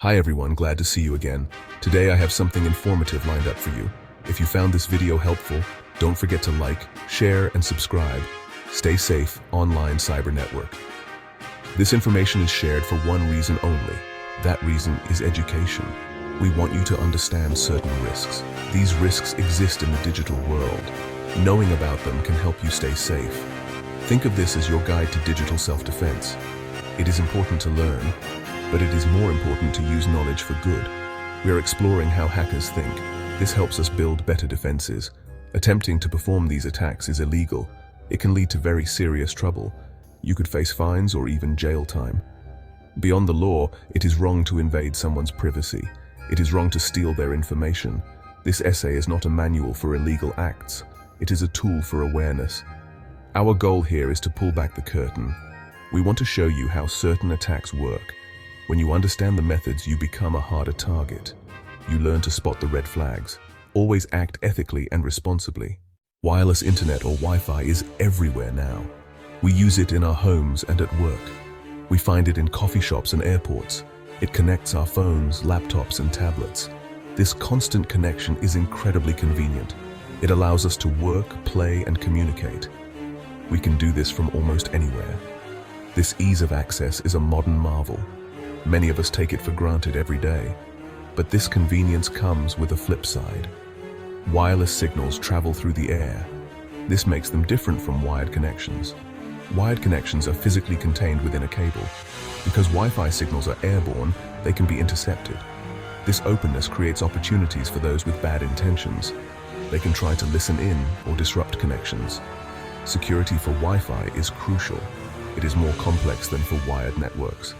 Hi everyone, glad to see you again. Today I have something informative lined up for you. If you found this video helpful, don't forget to like, share, and subscribe. Stay safe, online cyber network. This information is shared for one reason only. That reason is education. We want you to understand certain risks. These risks exist in the digital world. Knowing about them can help you stay safe. Think of this as your guide to digital self-defense. It is important to learn, but it is more important to use knowledge for good. We are exploring how hackers think. This helps us build better defenses. Attempting to perform these attacks is illegal. It can lead to very serious trouble. You could face fines or even jail time. Beyond the law, it is wrong to invade someone's privacy. It is wrong to steal their information. This essay is not a manual for illegal acts. It is a tool for awareness. Our goal here is to pull back the curtain. We want to show you how certain attacks work. When you understand the methods, you become a harder target. You learn to spot the red flags. Always act ethically and responsibly. Wireless internet or Wi-Fi is everywhere now. We use it in our homes and at work. We find it in coffee shops and airports. It connects our phones, laptops, and tablets. This constant connection is incredibly convenient. It allows us to work, play, and communicate. We can do this from almost anywhere. This ease of access is a modern marvel. Many of us take it for granted every day. But this convenience comes with a flip side. Wireless signals travel through the air. This makes them different from wired connections. Wired connections are physically contained within a cable. Because Wi-Fi signals are airborne, they can be intercepted. This openness creates opportunities for those with bad intentions. They can try to listen in or disrupt connections. Security for Wi-Fi is crucial. It is more complex than for wired networks.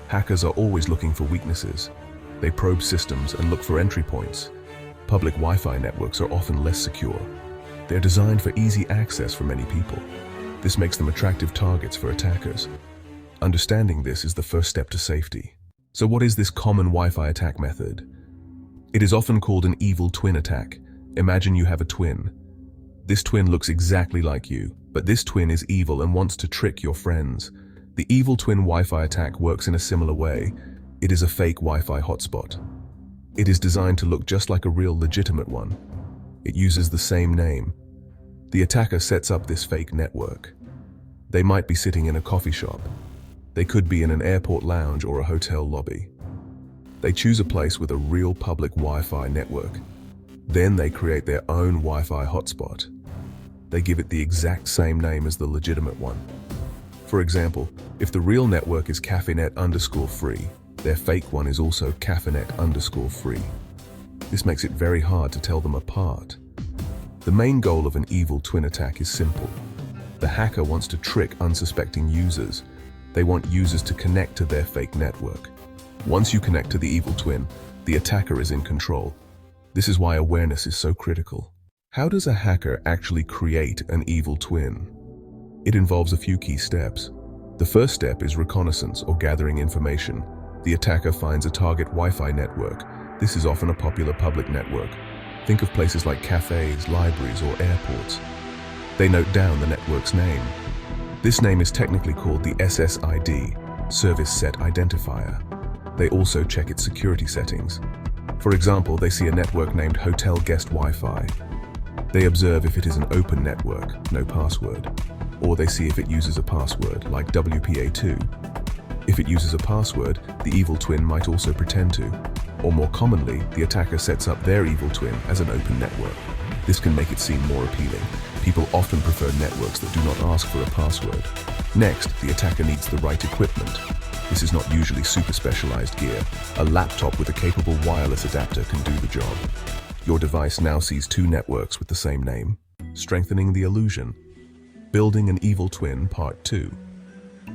Hackers are always looking for weaknesses. They probe systems and look for entry points. Public Wi-Fi networks are often less secure. They're designed for easy access for many people. This makes them attractive targets for attackers. Understanding this is the first step to safety. So what is this common Wi-Fi attack method? It is often called an evil twin attack. Imagine you have a twin. This twin looks exactly like you, but this twin is evil and wants to trick your friends. The evil twin Wi-Fi attack works in a similar way. It is a fake Wi-Fi hotspot. It is designed to look just like a real legitimate one. It uses the same name. The attacker sets up this fake network. They might be sitting in a coffee shop. They could be in an airport lounge or a hotel lobby. They choose a place with a real public Wi-Fi network. Then they create their own Wi-Fi hotspot. They give it the exact same name as the legitimate one. For example, if the real network is cafenet_free, their fake one is also cafenet_free. This makes it very hard to tell them apart. The main goal of an evil twin attack is simple. The hacker wants to trick unsuspecting users. They want users to connect to their fake network. Once you connect to the evil twin, the attacker is in control. This is why awareness is so critical. How does a hacker actually create an evil twin? It involves a few key steps. The first step is reconnaissance or gathering information. The attacker finds a target Wi-Fi network. This is often a popular public network. Think of places like cafes, libraries, or airports. They note down the network's name. This name is technically called the SSID, Service Set Identifier. They also check its security settings. For example, they see a network named Hotel Guest Wi-Fi. They observe if it is an open network, no password. Or they see if it uses a password, like WPA2. If it uses a password, the evil twin might also pretend to. Or more commonly, the attacker sets up their evil twin as an open network. This can make it seem more appealing. People often prefer networks that do not ask for a password. Next, the attacker needs the right equipment. This is not usually super specialized gear. A laptop with a capable wireless adapter can do the job. Your device now sees two networks with the same name, strengthening the illusion. Building an evil twin, part 2.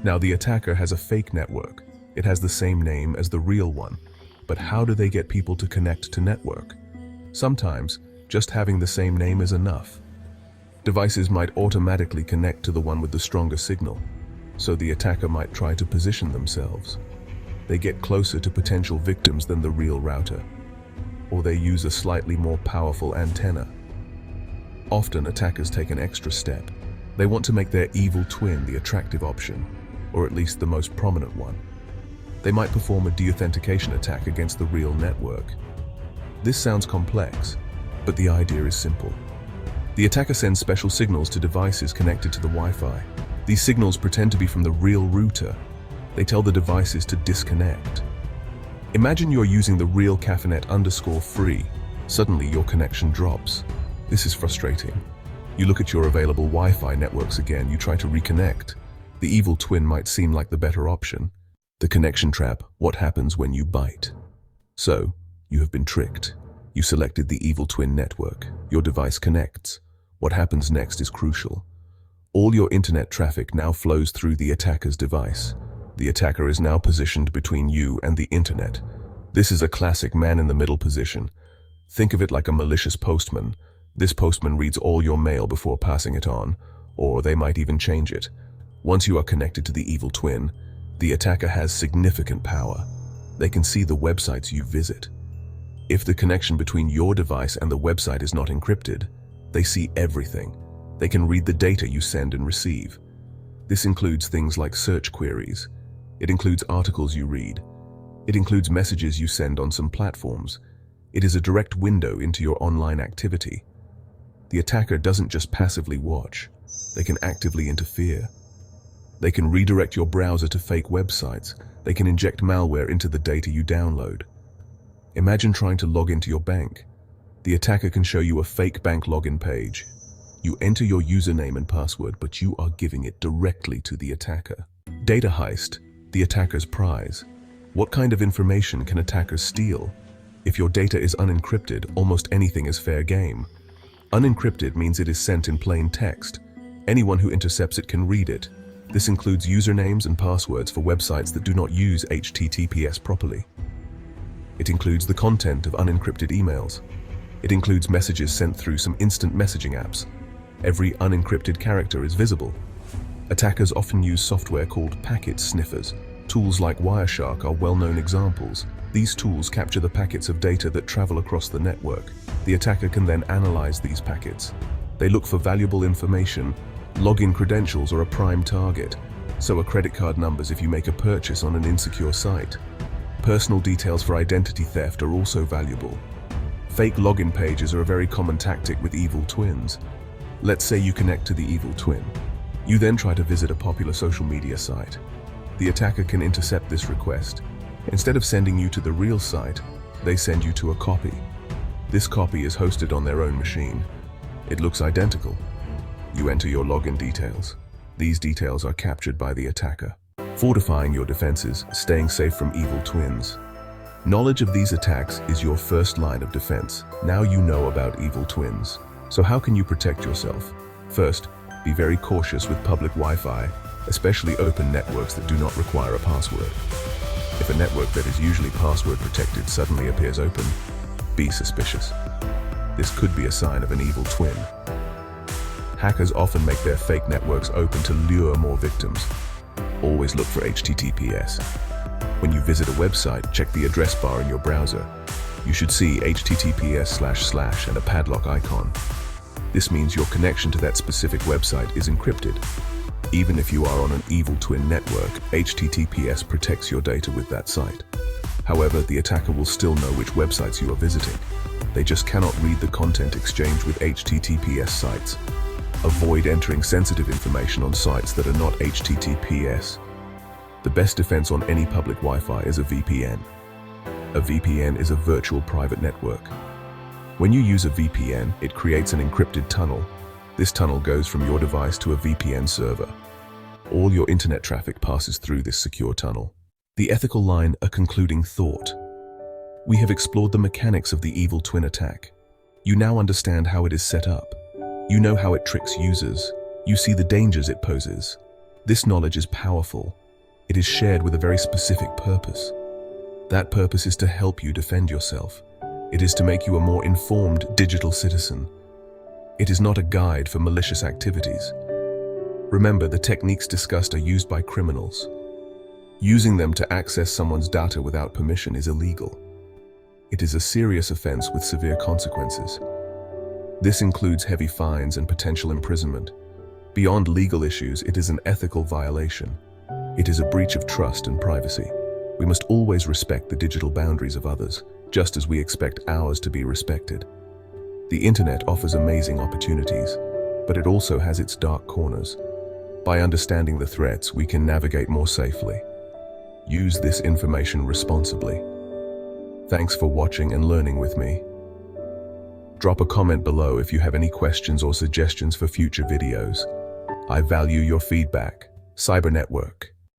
Now the attacker has a fake network. It has the same name as the real one. But how do they get people to connect to network? Sometimes, just having the same name is enough. Devices might automatically connect to the one with the stronger signal, so the attacker might try to position themselves. They get closer to potential victims than the real router. Or they use a slightly more powerful antenna. Often attackers take an extra step. They want to make their evil twin the attractive option, or at least the most prominent one. They might perform a deauthentication attack against the real network. This sounds complex, but the idea is simple. The attacker sends special signals to devices connected to the Wi-Fi. These signals pretend to be from the real router. They tell the devices to disconnect. Imagine you're using the real caffeinet_free. Suddenly your connection drops. This is frustrating. You look at your available Wi-Fi networks again, you try to reconnect. The evil twin might seem like the better option. The connection trap, what happens when you bite? So, you have been tricked. You selected the evil twin network. Your device connects. What happens next is crucial. All your internet traffic now flows through the attacker's device. The attacker is now positioned between you and the internet. This is a classic man-in-the-middle position. Think of it like a malicious postman. This postman reads all your mail before passing it on, or they might even change it. Once you are connected to the evil twin, the attacker has significant power. They can see the websites you visit. If the connection between your device and the website is not encrypted, they see everything. They can read the data you send and receive. This includes things like search queries. It includes articles you read. It includes messages you send on some platforms. It is a direct window into your online activity. The attacker doesn't just passively watch. They can actively interfere. They can redirect your browser to fake websites. They can inject malware into the data you download. Imagine trying to log into your bank. The attacker can show you a fake bank login page. You enter your username and password, but you are giving it directly to the attacker. Data heist, the attacker's prize. What kind of information can attackers steal? If your data is unencrypted, almost anything is fair game. Unencrypted means it is sent in plain text. Anyone who intercepts it can read it. This includes usernames and passwords for websites that do not use HTTPS properly. It includes the content of unencrypted emails. It includes messages sent through some instant messaging apps. Every unencrypted character is visible. Attackers often use software called packet sniffers. Tools like Wireshark are well-known examples. These tools capture the packets of data that travel across the network. The attacker can then analyze these packets. They look for valuable information. Login credentials are a prime target. So are credit card numbers if you make a purchase on an insecure site. Personal details for identity theft are also valuable. Fake login pages are a very common tactic with evil twins. Let's say you connect to the evil twin. You then try to visit a popular social media site. The attacker can intercept this request. Instead of sending you to the real site, they send you to a copy. This copy is hosted on their own machine. It looks identical. You enter your login details. These details are captured by the attacker. Fortifying your defenses, staying safe from evil twins. Knowledge of these attacks is your first line of defense. Now you know about evil twins. So how can you protect yourself? First, be very cautious with public Wi-Fi, especially open networks that do not require a password. If a network that is usually password protected suddenly appears open, be suspicious. This could be a sign of an evil twin. Hackers often make their fake networks open to lure more victims. Always look for HTTPS. When you visit a website, check the address bar in your browser. You should see https:// and a padlock icon. This means your connection to that specific website is encrypted. Even if you are on an evil twin network, HTTPS protects your data with that site. However, the attacker will still know which websites you are visiting. They just cannot read the content exchanged with HTTPS sites. Avoid entering sensitive information on sites that are not HTTPS. The best defense on any public Wi-Fi is a VPN. A VPN is a virtual private network. When you use a VPN, it creates an encrypted tunnel. This tunnel goes from your device to a VPN server. All your internet traffic passes through this secure tunnel. The ethical line, a concluding thought. We have explored the mechanics of the evil twin attack. You now understand how it is set up. You know how it tricks users. You see the dangers it poses. This knowledge is powerful. It is shared with a very specific purpose. That purpose is to help you defend yourself. It is to make you a more informed digital citizen. It is not a guide for malicious activities. Remember, the techniques discussed are used by criminals. Using them to access someone's data without permission is illegal. It is a serious offense with severe consequences. This includes heavy fines and potential imprisonment. Beyond legal issues, it is an ethical violation. It is a breach of trust and privacy. We must always respect the digital boundaries of others, just as we expect ours to be respected. The internet offers amazing opportunities, but it also has its dark corners. By understanding the threats, we can navigate more safely. Use this information responsibly. Thanks for watching and learning with me. Drop a comment below if you have any questions or suggestions for future videos. I value your feedback. Cyber Network.